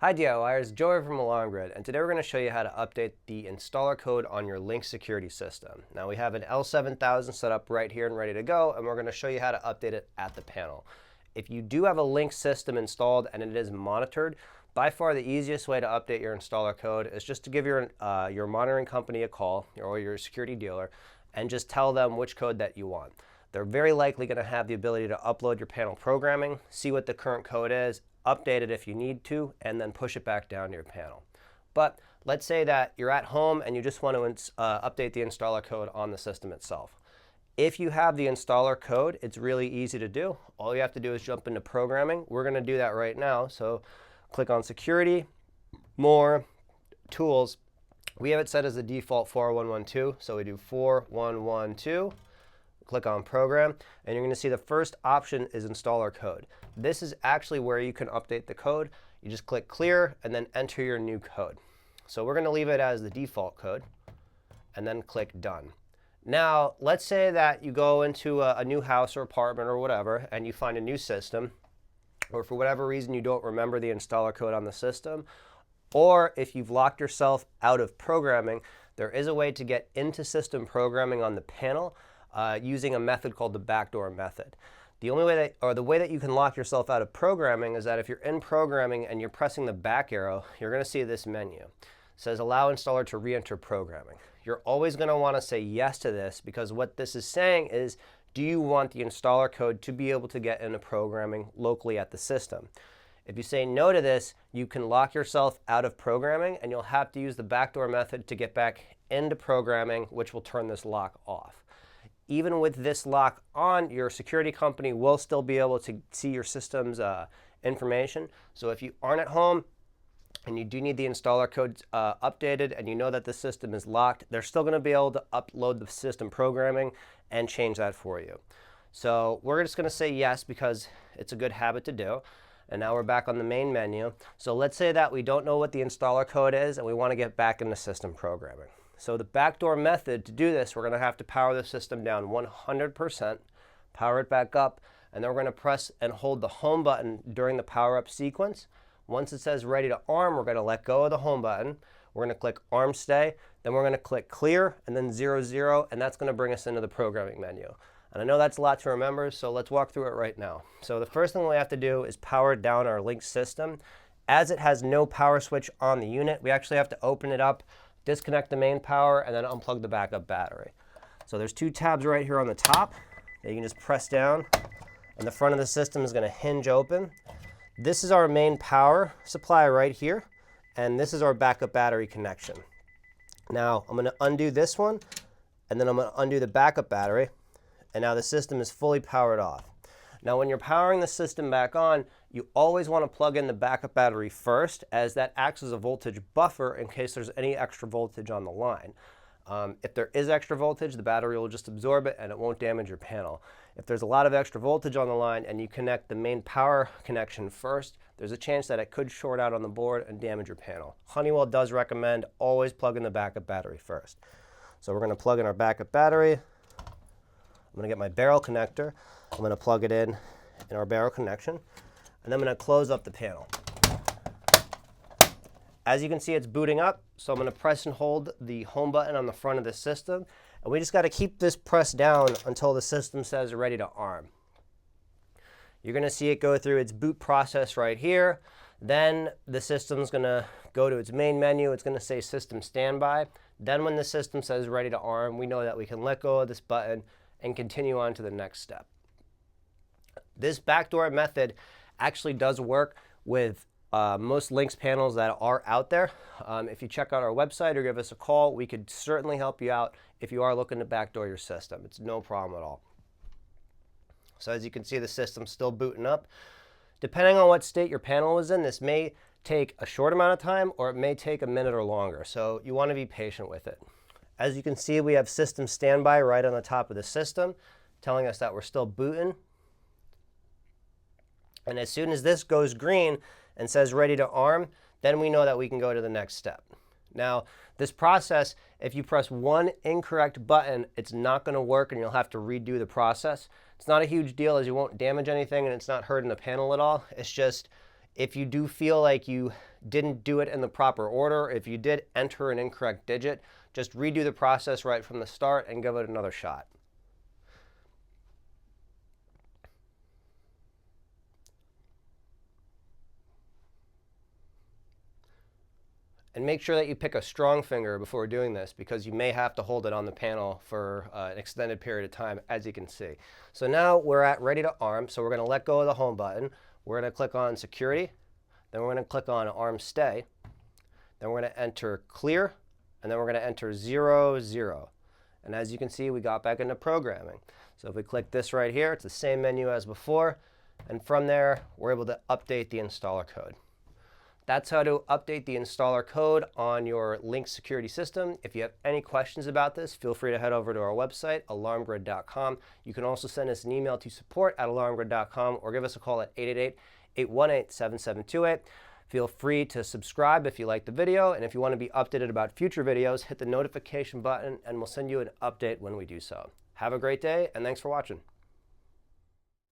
Hi DIYers, Joey from Alarm Grid, and today we're going to show you how to update the installer code on your LYNX security system. Now we have an L7000 set up right here and ready to go, and we're going to show you how to update it at the panel. If you do have a LYNX system installed and it is monitored, by far the easiest way to update your installer code is just to give your monitoring company a call, or your security dealer, and just tell them which code that you want. They're very likely going to have the ability to upload your panel programming, see what the current code is, update it if you need to, and then push it back down to your panel. But let's say that you're at home and you just want to update the installer code on the system itself. If you have the installer code, it's really easy to do. All you have to do is jump into programming. We're going to do that right now. So click on Security, More, Tools. We have it set as the default 4112, so we do 4112. Click on Program, and you're going to see the first option is Installer Code. This is actually where you can update the code. You just click Clear and then enter your new code. So we're going to leave it as the default code and then click Done. Now, let's say that you go into a new house or apartment or whatever and you find a new system, or for whatever reason you don't remember the installer code on the system, or if you've locked yourself out of programming, there is a way to get into system programming on the panel using a method called the backdoor method. The only way the way that you can lock yourself out of programming is that if you're in programming and you're pressing the back arrow, you're going to see this menu. It says allow installer to re-enter programming. You're always going to want to say yes to this, because what this is saying is, do you want the installer code to be able to get into programming locally at the system? If you say no to this, you can lock yourself out of programming and you'll have to use the backdoor method to get back into programming, which will turn this lock off. Even with this lock on, your security company will still be able to see your system's information. So if you aren't at home and you do need the installer code updated and you know that the system is locked, they're still going to be able to upload the system programming and change that for you. So we're just going to say yes because it's a good habit to do. And now we're back on the main menu. So let's say that we don't know what the installer code is and we want to get back into system programming. So the backdoor method to do this, we're going to have to power the system down 100%, power it back up, and then we're going to press and hold the home button during the power up sequence. Once it says ready to arm, we're going to let go of the home button. We're going to click arm stay, then we're going to click clear and then 00, and that's going to bring us into the programming menu. And I know that's a lot to remember, so let's walk through it right now. So the first thing we have to do is power down our LYNX system. As it has no power switch on the unit, we actually have to open it up, disconnect the main power, and then unplug the backup battery. So there's two tabs right here on the top that you can just press down, and the front of the system is going to hinge open. This is our main power supply right here, and this is our backup battery connection. Now I'm going to undo this one, and then I'm going to undo the backup battery, and now the system is fully powered off. Now when you're powering the system back on, you always want to plug in the backup battery first, as that acts as a voltage buffer in case there's any extra voltage on the line. If there is extra voltage, the battery will just absorb it and it won't damage your panel. If there's a lot of extra voltage on the line and you connect the main power connection first, there's a chance that it could short out on the board and damage your panel. Honeywell does recommend always plug in the backup battery first. So we're going to plug in our backup battery. I'm going to get my barrel connector. I'm going to plug it in our barrel connection, and then I'm going to close up the panel. As you can see, it's booting up, so I'm going to press and hold the home button on the front of the system, and we just got to keep this pressed down until the system says ready to arm. You're going to see it go through its boot process right here. Then the system's going to go to its main menu. It's going to say system standby. Then when the system says ready to arm, we know that we can let go of this button and continue on to the next step. This backdoor method actually does work with most LYNX panels that are out there. If you check out our website or give us a call, we could certainly help you out if you are looking to backdoor your system. It's no problem at all. So as you can see, the system's still booting up. Depending on what state your panel is in, this may take a short amount of time or it may take a minute or longer. So you want to be patient with it. As you can see, we have system standby right on the top of the system, telling us that we're still booting. And as soon as this goes green and says ready to arm, then we know that we can go to the next step. Now, this process, if you press one incorrect button, it's not going to work and you'll have to redo the process. It's not a huge deal, as you won't damage anything and it's not hurting the panel at all. It's just If you do feel like you didn't do it in the proper order, if you did enter an incorrect digit, just redo the process right from the start and give it another shot. And make sure that you pick a strong finger before doing this, because you may have to hold it on the panel for an extended period of time, as you can see. So now we're ready to arm. So we're going to let go of the home button. We're going to click on security. Then we're going to click on arm stay. Then we're going to enter clear. And then we're going to enter 0, 0. And as you can see, we got back into programming. So if we click this right here, it's the same menu as before. And from there, we're able to update the installer code. That's how to update the installer code on your LYNX security system. If you have any questions about this, feel free to head over to our website, alarmgrid.com. You can also send us an email to support@alarmgrid.com or give us a call at 888-818-7728. Feel free to subscribe if you like the video, and if you want to be updated about future videos, hit the notification button and we'll send you an update when we do so. Have a great day, and thanks for watching.